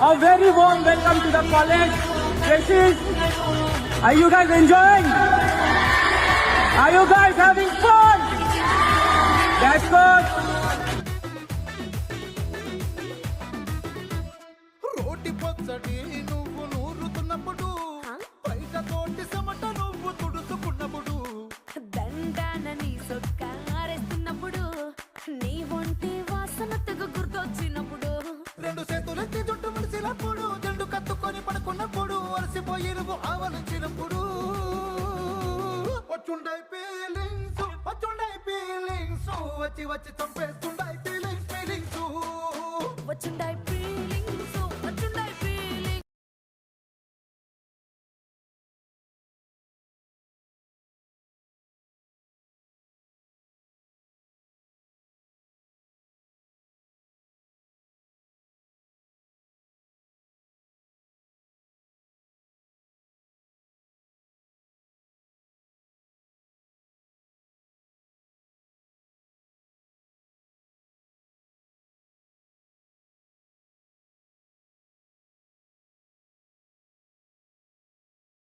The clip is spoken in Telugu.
A very warm welcome to the college. Are you guys enjoying? Are you guys having fun? That's good. రోటి పచ్చడి నువ్వు నూరుతున్నప్పుడు బయట తోటి సమట నువ్వు తుడుచుకున్నప్పుడు దండాన నీ సొక్క ఆరేస్తున్నప్పుడు నీ ఒంటి వాసన తెగ గుర్తొచ్చినప్పుడు రెండు చేతులెత్తి జుట్టు ముడిసినప్పుడు జండు కత్తుకొని పడుకున్నప్పుడు అలసిపోయి నువ్వు ఆవలించినప్పుడు వచ్చుండై ఫీలింగ్స్ వచ్చి వచ్చి చంపేస్తుండ